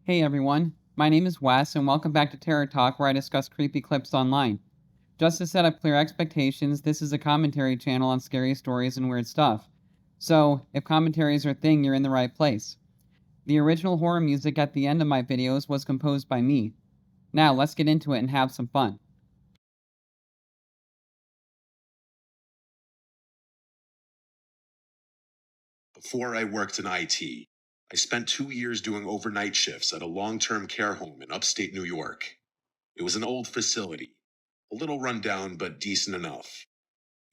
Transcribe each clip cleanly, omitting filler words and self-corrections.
Hey everyone, my name is Wes, and welcome back to Terror Talk, where I discuss creepy clips online. Just to set up clear expectations, this is a commentary channel on scary stories and weird stuff. So, if commentaries are a thing, you're in the right place. The original horror music at the end of my videos was composed by me. Now, let's get into it and have some fun. Before I worked in IT, I spent 2 years doing overnight shifts at a long term care home in upstate New York. It was an old facility, a little run down, but decent enough.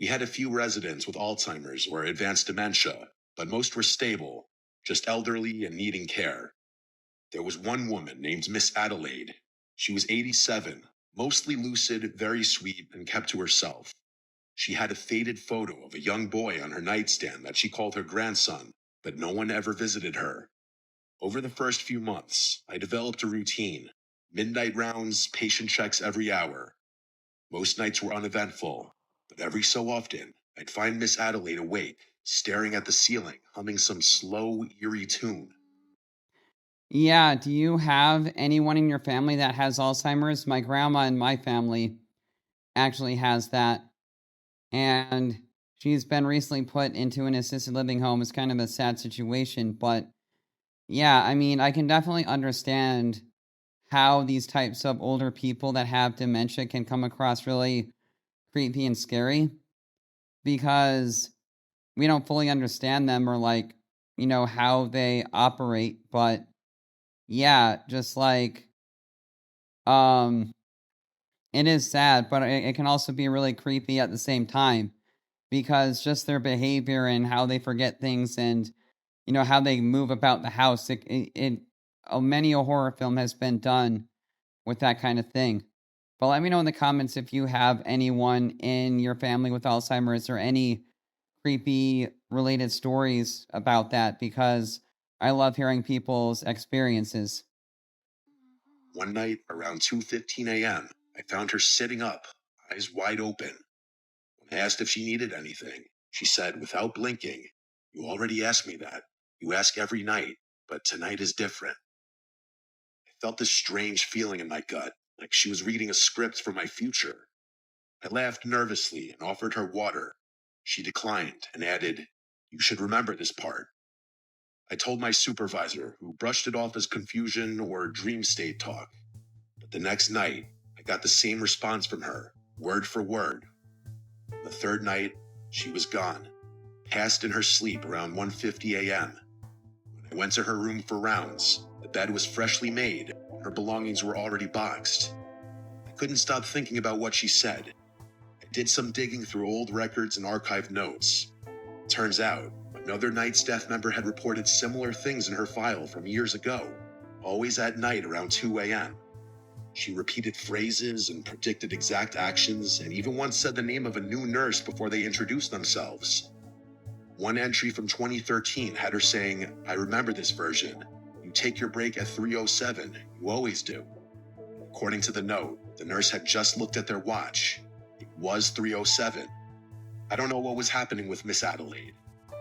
We had a few residents with Alzheimer's or advanced dementia, but most were stable, just elderly and needing care. There was one woman named Miss Adelaide. She was 87, mostly lucid, very sweet, and kept to herself. She had a faded photo of a young boy on her nightstand that she called her grandson, but no one ever visited her. Over the first few months, I developed a routine: midnight rounds, patient checks every hour. Most nights were uneventful, but every so often, I'd find Miss Adelaide awake, staring at the ceiling, humming some slow, eerie tune. Yeah, do you have anyone in your family that has Alzheimer's? My grandma in my family actually has that, and she's been recently put into an assisted living home. It's kind of a sad situation, but yeah, I mean, I can definitely understand how these types of older people that have dementia can come across really creepy and scary because we don't fully understand them or how they operate. But yeah, just um, it is sad, but it can also be really creepy at the same time because just their behavior and how they forget things and how they move about the house. Many a horror film has been done with that kind of thing. But let me know in the comments if you have anyone in your family with Alzheimer's or any creepy related stories about that because I love hearing people's experiences. One night, around 2:15 a.m., I found her sitting up, eyes wide open. When I asked if she needed anything, she said, without blinking, "You already asked me that. You ask every night, but tonight is different." I felt this strange feeling in my gut, like she was reading a script for my future. I laughed nervously and offered her water. She declined and added, "You should remember this part." I told my supervisor, who brushed it off as confusion or dream state talk. But the next night, I got the same response from her, word for word. The third night, she was gone, passed in her sleep around 1:50 a.m. When I went to her room for rounds, the bed was freshly made, and her belongings were already boxed. I couldn't stop thinking about what she said. I did some digging through old records and archived notes. Turns out, another night staff member had reported similar things in her file from years ago, always at night around 2 a.m. She repeated phrases and predicted exact actions, and even once said the name of a new nurse before they introduced themselves. One entry from 2013 had her saying, "I remember this version. You take your break at 3:07. You always do." According to the note, the nurse had just looked at their watch. It was 3:07. I don't know what was happening with Miss Adelaide.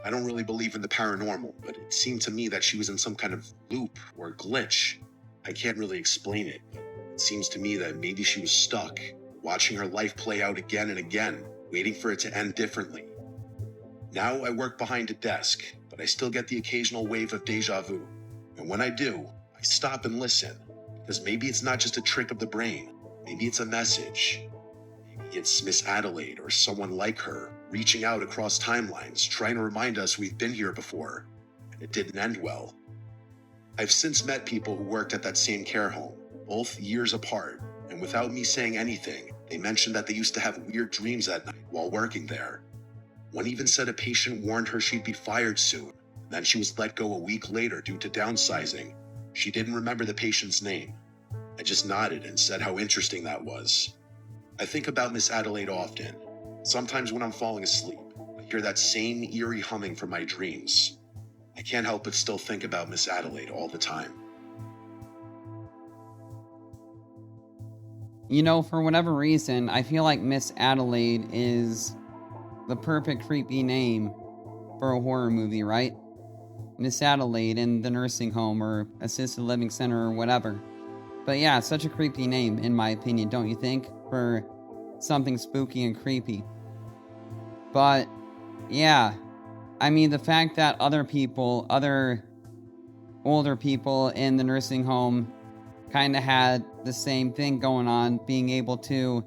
I don't really believe in the paranormal, but it seemed to me that she was in some kind of loop or glitch. I can't really explain it, but it seems to me that maybe she was stuck, watching her life play out again and again, waiting for it to end differently. Now I work behind a desk, but I still get the occasional wave of deja vu. And when I do, I stop and listen, because maybe it's not just a trick of the brain. Maybe it's a message. Maybe it's Miss Adelaide or someone like her reaching out across timelines, trying to remind us we've been here before, and it didn't end well. I've since met people who worked at that same care home, both years apart, and without me saying anything, they mentioned that they used to have weird dreams at night while working there. One even said a patient warned her she'd be fired soon, and then she was let go a week later due to downsizing. She didn't remember the patient's name. I just nodded and said how interesting that was. I think about Miss Adelaide often. Sometimes when I'm falling asleep, I hear that same eerie humming from my dreams. I can't help but still think about Miss Adelaide all the time. For whatever reason, I feel like Miss Adelaide is the perfect creepy name for a horror movie, right? Miss Adelaide in the nursing home or assisted living center or whatever. But yeah, such a creepy name, in my opinion, don't you think? For something spooky and creepy. But yeah, I mean, the fact that other older people in the nursing home kind of had the same thing going on, being able to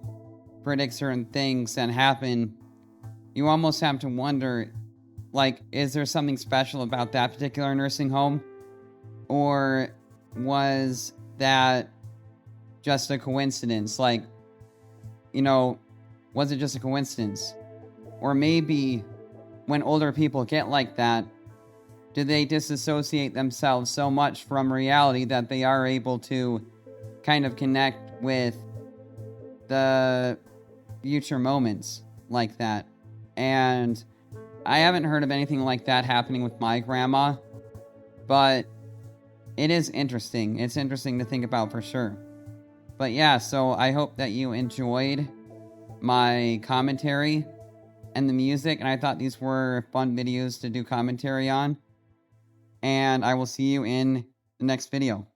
predict certain things that happen, you almost have to wonder, like, is there something special about that particular nursing home? Or was that just a coincidence? Like, was it just a coincidence? Or maybe when older people get like that, do they disassociate themselves so much from reality that they are able to kind of connect with the future moments like that? And I haven't heard of anything like that happening with my grandma, but it is interesting. It's interesting to think about for sure. But yeah, so I hope that you enjoyed my commentary and the music, and I thought these were fun videos to do commentary on. And I will see you in the next video.